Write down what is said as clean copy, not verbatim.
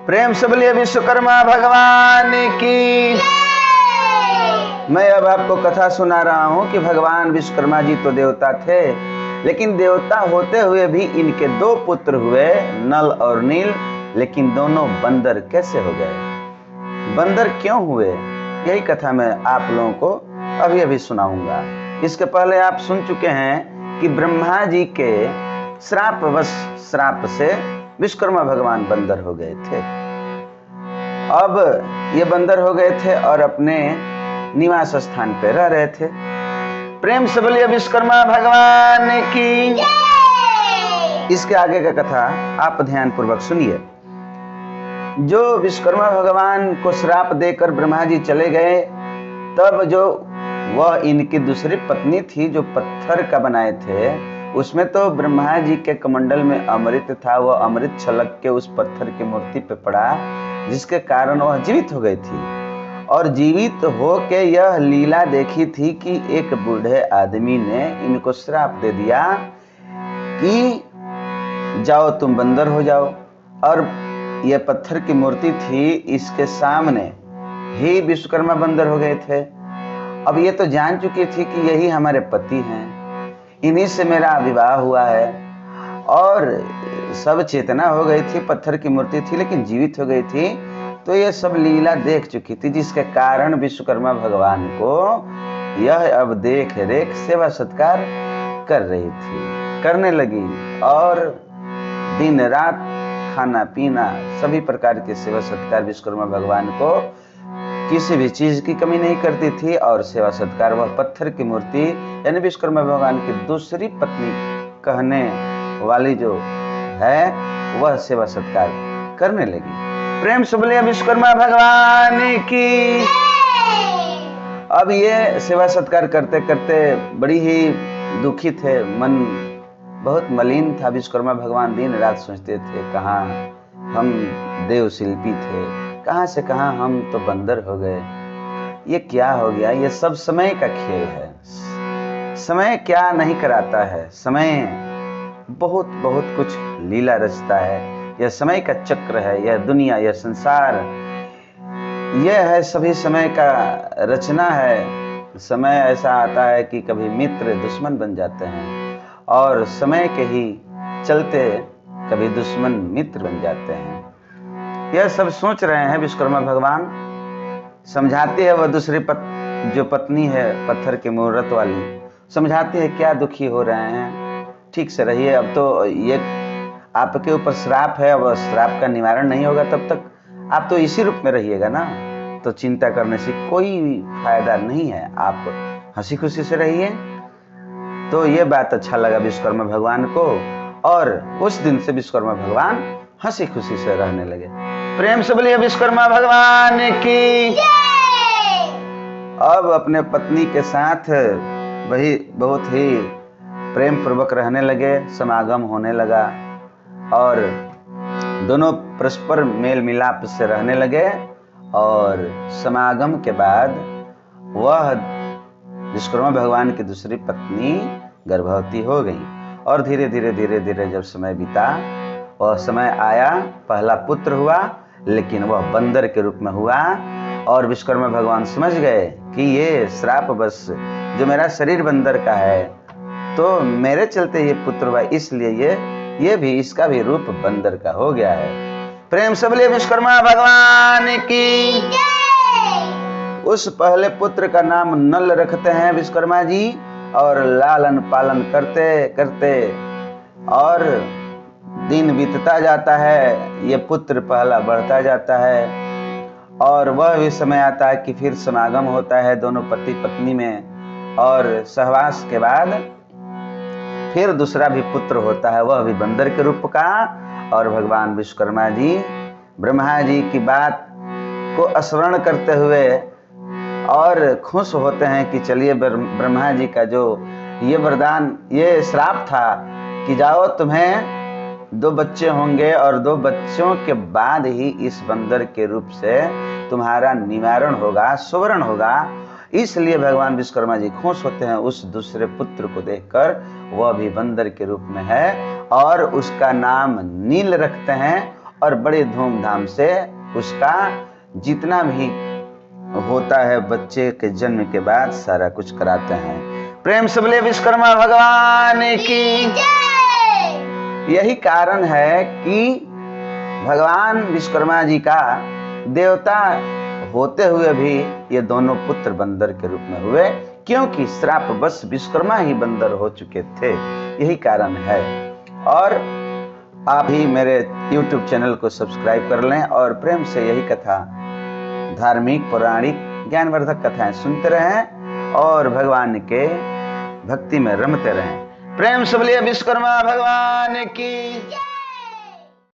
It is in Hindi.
प्रेम से बोलिए विश्वकर्मा भगवान की। मैं अब आपको कथा सुना रहा हूँ कि भगवान विश्वकर्मा जी तो देवता थे, लेकिन देवता होते हुए भी इनके दो पुत्र हुए, नल और नील। लेकिन दोनों बंदर कैसे हो गए, बंदर क्यों हुए, यही कथा मैं आप लोगों को अभी अभी सुनाऊंगा। इसके पहले आप सुन चुके हैं कि ब्रह्मा जी के श्राप से विश्वकर्मा भगवान बंदर हो गए थे। अब ये बंदर हो गए थे और अपने निवास स्थान पे रह रहे थे। प्रेम से बोलिए विश्वकर्मा भगवान की। इसके आगे का कथा आप ध्यान पूर्वक सुनिए। जो विश्वकर्मा भगवान को श्राप देकर ब्रह्मा जी चले गए, तब जो वह इनकी दूसरी पत्नी थी जो पत्थर का बनाए थे, उसमें तो ब्रह्मा जी के कमंडल में अमृत था। वह अमृत छलक के उस पत्थर की मूर्ति पे पड़ा, जिसके कारण वह जीवित हो गई थी। और जीवित हो के यह लीला देखी थी कि एक बूढ़े आदमी ने इनको श्राप दे दिया कि जाओ तुम बंदर हो जाओ। और यह पत्थर की मूर्ति थी, इसके सामने ही विश्वकर्मा बंदर हो गए थे। अब ये तो जान चुकी थी कि यही हमारे पति हैं, इन्हीं से मेरा विवाह हुआ है। और सब चेतना हो गई थी, पत्थर की मूर्ति थी लेकिन जीवित हो गई थी। तो ये सब लीला देख चुकी थी, जिसके कारण विश्वकर्मा भगवान को यह अब देख रेख सेवा सत्कार कर रही थी, करने लगी। और दिन रात खाना पीना सभी प्रकार के सेवा सत्कार विश्वकर्मा भगवान को किसी भी चीज की कमी नहीं करती थी। और सेवा सत्कार वह पत्थर की मूर्ति यानी विश्वकर्मा भगवान की दूसरी पत्नी कहने वाली जो है, वह सेवा सत्कार करने लगी। प्रेम से बोलिए विश्वकर्मा भगवान की। अब ये सेवा सत्कार करते करते बड़ी ही दुखी थे, मन बहुत मलिन था। विश्वकर्मा भगवान दिन रात सोचते थे, कहाँ हम देव शिल्पी थे, कहाँ से कहाँ हम तो बंदर हो गए। ये क्या हो गया, ये सब समय का खेल है। समय क्या नहीं कराता है, समय बहुत बहुत कुछ लीला रचता है। यह समय का चक्र है, यह दुनिया, यह संसार, यह है सभी समय का रचना है। समय ऐसा आता है कि कभी मित्र दुश्मन बन जाते हैं, और समय के ही चलते कभी दुश्मन मित्र बन जाते हैं। यह सब सोच रहे हैं विश्वकर्मा भगवान। समझाती है वह दूसरी जो पत्नी है पत्थर के मूर्त वाली, समझाती है क्या दुखी हो रहे हैं, ठीक से रहिए। अब तो ये आपके ऊपर श्राप है, अब श्राप का निवारण नहीं होगा तब तक आप तो इसी रूप में रहिएगा ना, तो चिंता करने से कोई फायदा नहीं है, आप हंसी खुशी से रहिए। तो ये बात अच्छा लगा विश्वकर्मा भगवान को, और उस दिन से विश्वकर्मा भगवान हंसी खुशी से रहने लगे। प्रेम से बोलिए विश्वकर्मा भगवान की। अब अपने पत्नी के साथ वही बहुत ही प्रेम पूर्वक रहने लगे, समागम होने लगा, और दोनों परस्पर मेल मिलाप से रहने लगे। और समागम के बाद वह विश्वकर्मा भगवान की दूसरी पत्नी गर्भवती हो गई। और धीरे धीरे जब समय बीता, वह समय आया, पहला पुत्र हुआ, लेकिन वह बंदर के रूप में हुआ। और विश्वकर्मा भगवान समझ गए कि ये श्राप बस जो मेरा शरीर बंदर का है, तो मेरे चलते ये पुत्र हुआ, इसलिए ये भी इसका भी रूप बंदर का हो गया है। प्रेम से बोलिए विश्वकर्मा भगवान की। उस पहले पुत्र का नाम नल रखते हैं विश्वकर्मा जी, और लालन पालन करते करते और दिन बीतता जाता है, ये पुत्र पहला बढ़ता जाता है। और वह भी समय आता है कि फिर समागम होता है दोनों पति पत्नी में, और सहवास के बाद फिर दूसरा भी पुत्र होता है, वह भी बंदर के रूप का। और भगवान विश्वकर्मा जी ब्रह्मा जी की बात को स्मरण करते हुए और खुश होते हैं कि चलिए ब्रह्मा जी का जो ये वरदान, ये श्राप था कि जाओ तुम्हें 2 बच्चे होंगे, और 2 बच्चों के बाद ही इस बंदर के रूप से तुम्हारा निवारण होगा, सुवर्ण होगा। इसलिए भगवान विश्वकर्मा जी खुश होते हैं उस दूसरे पुत्र को देखकर, वह भी बंदर के रूप में है, और उसका नाम नील रखते हैं। और बड़े धूमधाम से उसका जितना भी होता है बच्चे के जन्म के बाद सारा कुछ कराते हैं। प्रेम से बोलिए विश्वकर्मा भगवान की। यही कारण है कि भगवान विश्वकर्मा जी का देवता होते हुए भी ये दोनों पुत्र बंदर के रूप में हुए, क्योंकि श्रापवश विश्वकर्मा ही बंदर हो चुके थे। यही कारण है। और आप भी मेरे YouTube चैनल को सब्सक्राइब कर लें और प्रेम से यही कथा, धार्मिक पौराणिक ज्ञानवर्धक कथाएं सुनते रहें और भगवान के भक्ति में रमते रहें। प्रेम से बोलिए विश्वकर्मा भगवान की।